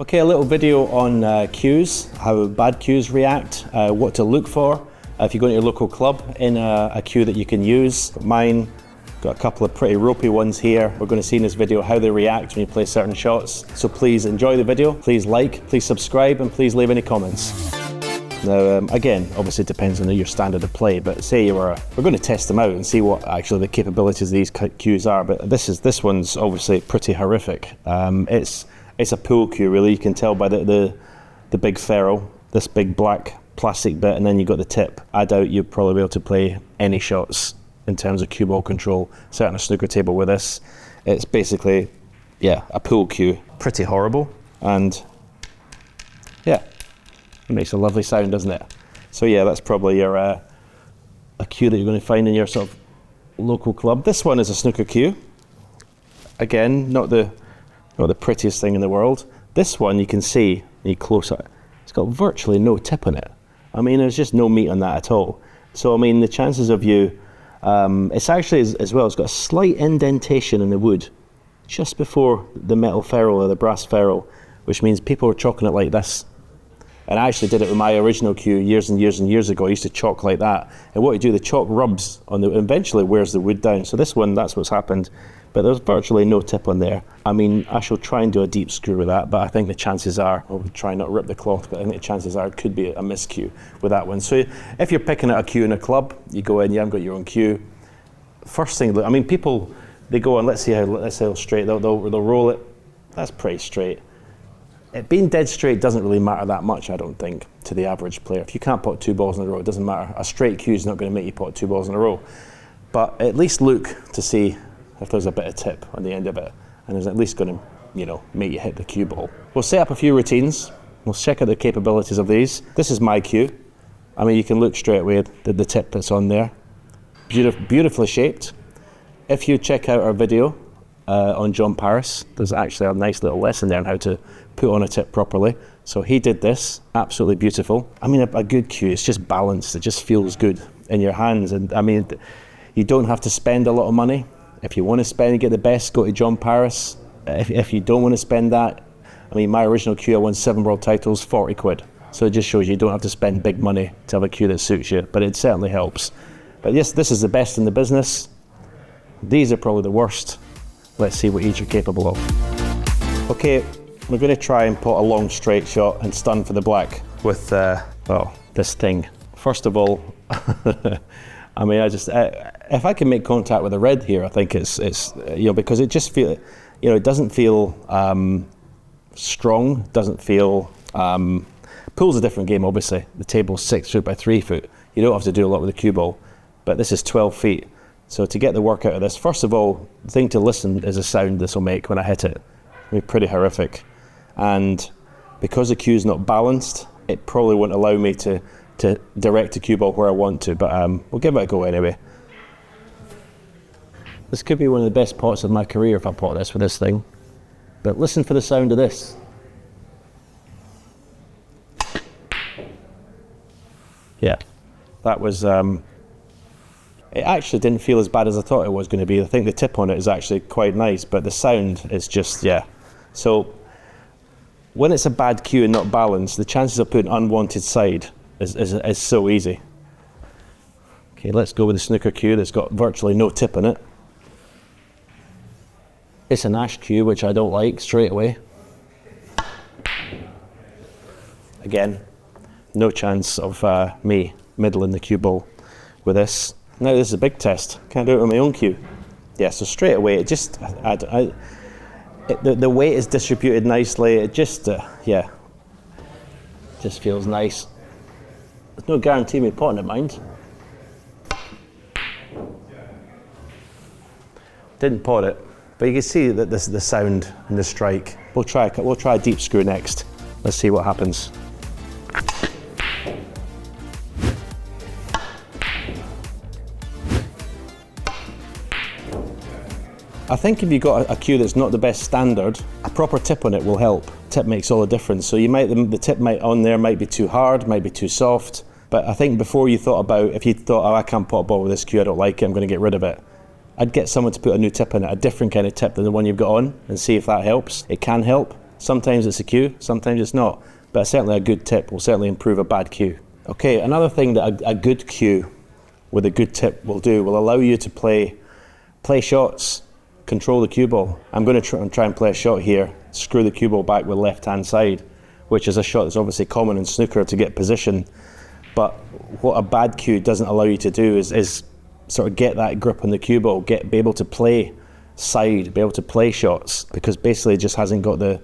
Okay, a little video on cues, how bad cues react, what to look for if you go to your local club in a cue that you can use. Mine, got a couple of pretty ropey ones here. We're going to see in this video how they react when you play certain shots. So please enjoy the video, please like, please subscribe, and please leave any comments. Now, again, obviously it depends on your standard of play, but say we're going to test them out and see what actually the capabilities of these cues are, but this one's obviously pretty horrific. It's a pool cue, really. You can tell by the big ferrule, this big black plastic bit, and then you've got the tip. I doubt you'd probably be able to play any shots in terms of cue ball control, set on a snooker table with this. It's basically, yeah, a pool cue. Pretty horrible, and yeah, it makes a lovely sound, doesn't it? So yeah, that's probably your a cue that you're going to find in your sort of local club. This one is a snooker cue. Again, not the prettiest thing in the world. This one, you can see, you close it, it's got virtually no tip on it. I mean, there's just no meat on that at all. So, I mean, the chances of you, it's actually, as well, it's got a slight indentation in the wood, just before the metal ferrule or the brass ferrule, which means people are chalking it like this. And I actually did it with my original cue years and years and years ago. I used to chalk like that. And what you do, the chalk rubs on and eventually wears the wood down. So this one, that's what's happened. But there's virtually no tip on there. I mean, I shall try and do a deep screw with that, but I think the chances are, I'll try not to rip the cloth, but I think the chances are it could be a miscue with that one. So if you're picking out a cue in a club, you go in, you haven't got your own cue. First thing, I mean, people, they go on, let's see how straight, they'll roll it. That's pretty straight. It being dead straight doesn't really matter that much, I don't think, to the average player. If you can't pot two balls in a row, it doesn't matter. A straight cue is not going to make you pot two balls in a row. But at least look to see if there's a bit of tip on the end of it, and it's at least going to, you know, make you hit the cue ball. We'll set up a few routines. We'll check out the capabilities of these. This is my cue. I mean, you can look straight away at the tip that's on there. Beautifully shaped. If you check out our video on John Parris, there's actually a nice little lesson there on how to put on a tip properly. So he did this, absolutely beautiful. I mean, a good cue, it's just balanced. It just feels good in your hands. And I mean, you don't have to spend a lot of money. If you want to spend and get the best, go to John Parris. If you don't want to spend that, I mean, my original cue, I won 7 world titles, 40 quid. So it just shows you don't have to spend big money to have a cue that suits you, but it certainly helps. But yes, this is the best in the business. These are probably the worst. Let's see what each are capable of. Okay, we're going to try and put a long straight shot and stun for the black with, well, this thing. First of all, I mean, if I can make contact with the red here, I think it's you know, because it just feel, you know, it doesn't feel strong, doesn't feel, pool's a different game, obviously. The table's 6 foot by 3 foot. You don't have to do a lot with the cue ball, but this is 12 feet. So to get the work out of this, first of all, the thing to listen is the sound this will make when I hit it. It'll be pretty horrific. And because the cue's not balanced, it probably won't allow me to direct the cue ball where I want to, but we'll give it a go anyway. This could be one of the best pots of my career if I pot this with this thing. But listen for the sound of this. Yeah, that was, it actually didn't feel as bad as I thought it was going to be. I think the tip on it is actually quite nice, but the sound is just, yeah. So when it's a bad cue and not balanced, the chances of putting unwanted side is so easy. Okay, let's go with the snooker cue that's got virtually no tip in it. It's an ash cue, which I don't like straight away. Again, no chance of me middling the cue ball with this. Now this is a big test. Can't do it with my own cue. Yeah, so straight away, it just, the weight is distributed nicely. It just, yeah, just feels nice. There's no guarantee me potting it, mind. Didn't pot it, but you can see that this is the sound and the strike. We'll try a deep screw next. Let's see what happens. I think if you've got a cue that's not the best standard, a proper tip on it will help. Tip makes all the difference. So you might, the tip on there might be too hard, might be too soft. But I think before you thought about, if you thought, oh, I can't pot a ball with this cue, I don't like it, I'm going to get rid of it, I'd get someone to put a new tip in it, a different kind of tip than the one you've got on, and see if that helps. It can help. Sometimes it's a cue, sometimes it's not. But certainly a good tip will certainly improve a bad cue. Okay, another thing that a good cue with a good tip will allow you to play shots, control the cue ball. I'm going to try and play a shot here, screw the cue ball back with left-hand side, which is a shot that's obviously common in snooker to get position. But what a bad cue doesn't allow you to do is sort of get that grip on the cue ball, be able to play side, be able to play shots, because basically it just hasn't got the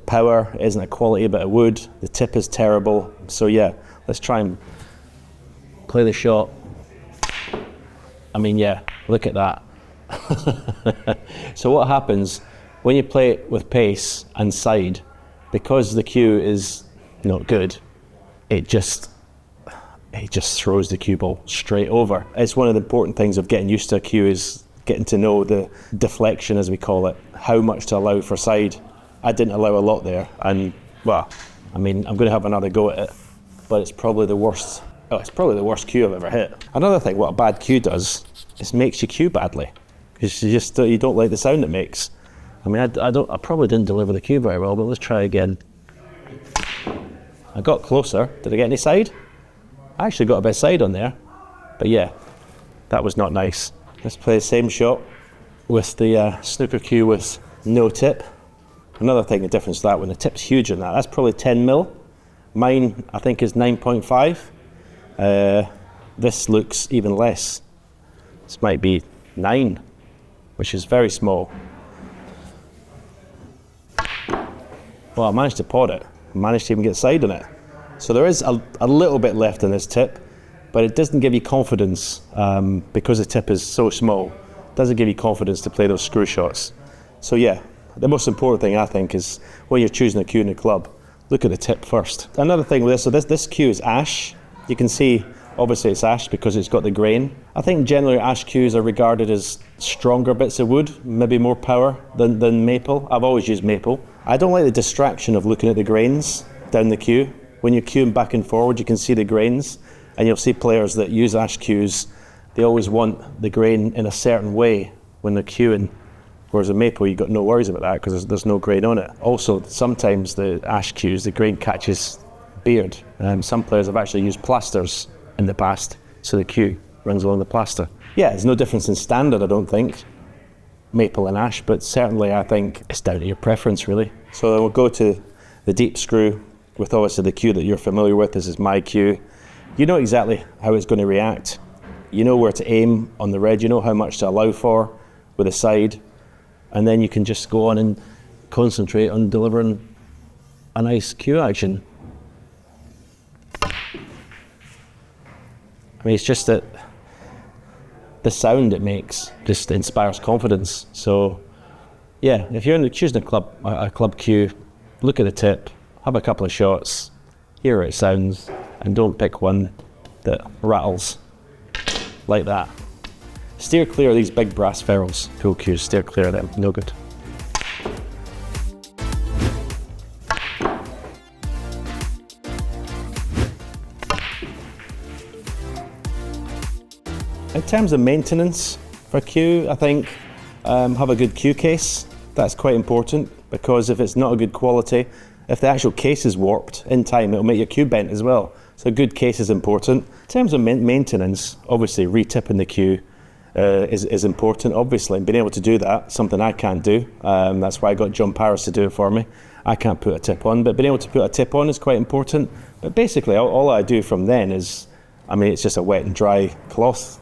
power, it isn't a quality bit of wood, the tip is terrible. So yeah, let's try and play the shot. I mean, yeah, look at that. So what happens when you play it with pace and side, because the cue is not good, it just throws the cue ball straight over. It's one of the important things of getting used to a cue, is getting to know the deflection, as we call it, how much to allow for side. I didn't allow a lot there, and well, I mean, I'm going to have another go at it, but it's probably the worst. Oh, it's probably the worst cue I've ever hit. Another thing, what a bad cue does is makes you cue badly, because you don't like the sound it makes. I mean, I probably didn't deliver the cue very well, but let's try again. I got closer. Did I get any side? I actually got a bit of side on there, but yeah, that was not nice. Let's play the same shot with the snooker cue with no tip. Another thing, the difference to that, when the tip's huge on that, that's probably 10 mil. Mine, I think, is 9.5. This looks even less. This might be 9, which is very small. Well, I managed to pod it. I managed to even get side on it. So there is a little bit left in this tip, but it doesn't give you confidence, because the tip is so small. It doesn't give you confidence to play those screw shots. So yeah, the most important thing, I think, is when you're choosing a cue in the club, look at the tip first. Another thing with this, so this cue is ash. You can see, obviously it's ash because it's got the grain. I think generally ash cues are regarded as stronger bits of wood, maybe more power than maple. I've always used maple. I don't like the distraction of looking at the grains down the cue. When you're cueing back and forward, you can see the grains, and you'll see players that use ash cues, they always want the grain in a certain way when they're cueing. Whereas a maple, you've got no worries about that because there's no grain on it. Also, sometimes the ash cues, the grain catches beard. Some players have actually used plasters in the past, so the cue runs along the plaster. Yeah, there's no difference in standard, I don't think, maple and ash, but certainly I think it's down to your preference, really. So then we'll go to the deep screw with obviously the cue that you're familiar with. This is my cue. You know exactly how it's going to react. You know where to aim on the red, you know how much to allow for with the side, and then you can just go on and concentrate on delivering a nice cue action. I mean, it's just that the sound it makes just inspires confidence. So yeah, if you're choosing a club cue, look at the tip, have a couple of shots, hear how it sounds, and don't pick one that rattles like that. Steer clear of these big brass ferrules, pool cues, steer clear of them, no good. In terms of maintenance for cue, I think have a good cue case. That's quite important, because if it's not a good quality, if the actual case is warped in time, it'll make your cue bent as well. So a good case is important. In terms of maintenance, obviously re-tipping the cue is important, obviously, and being able to do that, something I can't do. That's why I got John Parris to do it for me. I can't put a tip on, but being able to put a tip on is quite important. But basically, all I do from then is, I mean, it's just a wet and dry cloth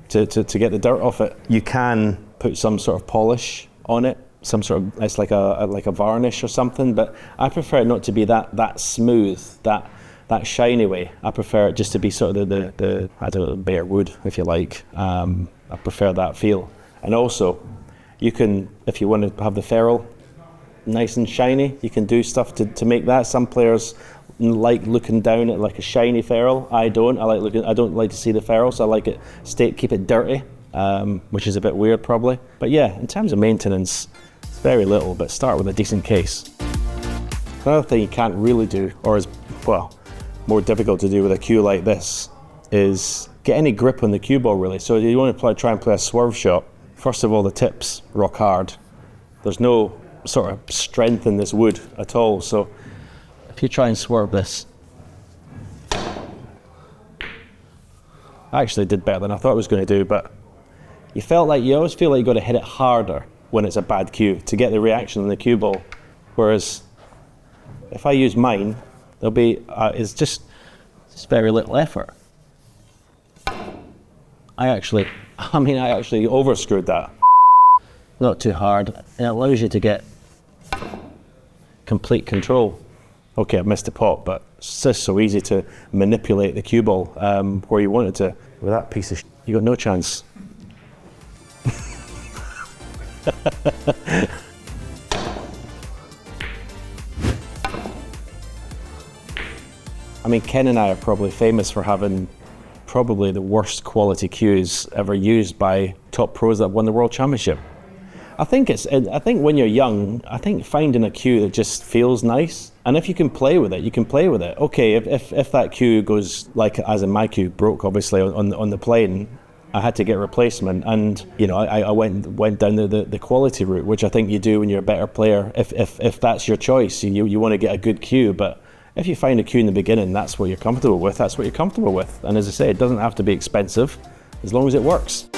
to get the dirt off it. You can put some sort of polish on it, some sort of, it's like a varnish or something, but I prefer it not to be that smooth, that shiny way. I prefer it just to be sort of the I don't know, bare wood, if you like. I prefer that feel. And also, you can, if you want to have the ferrule nice and shiny, you can do stuff to make that. Some players like looking down at like a shiny ferrule. I don't. I don't like to see the ferrule, so I like it keep it dirty, which is a bit weird probably. But yeah, in terms of maintenance, it's very little, but start with a decent case. Another thing you can't really do, or is, well, more difficult to do with a cue like this, is get any grip on the cue ball, really. So you want to try and play a swerve shot. First of all, the tips rock hard. There's no sort of strength in this wood at all. So if you try and swerve this, I actually did better than I thought I was going to do, but you always feel like you've got to hit it harder when it's a bad cue to get the reaction on the cue ball. Whereas if I use mine, there'll be, it's just very little effort. I actually overscrewed that. Not too hard, and it allows you to get complete control. Okay, I missed the pot, but it's just so easy to manipulate the cue ball where you want it to. With that piece of shit, you got no chance. I mean, Ken and I are probably famous for having probably the worst quality cues ever used by top pros that won the World Championship. I think when you're young, I think finding a cue that just feels nice, and if you can play with it, you can play with it. Okay, if that cue goes, like as in my cue, broke obviously on the plane, I had to get a replacement, and you know I went down the quality route, which I think you do when you're a better player. If that's your choice, you want to get a good cue, but if you find a cue in the beginning, that's what you're comfortable with. That's what you're comfortable with, and as I say, it doesn't have to be expensive, as long as it works.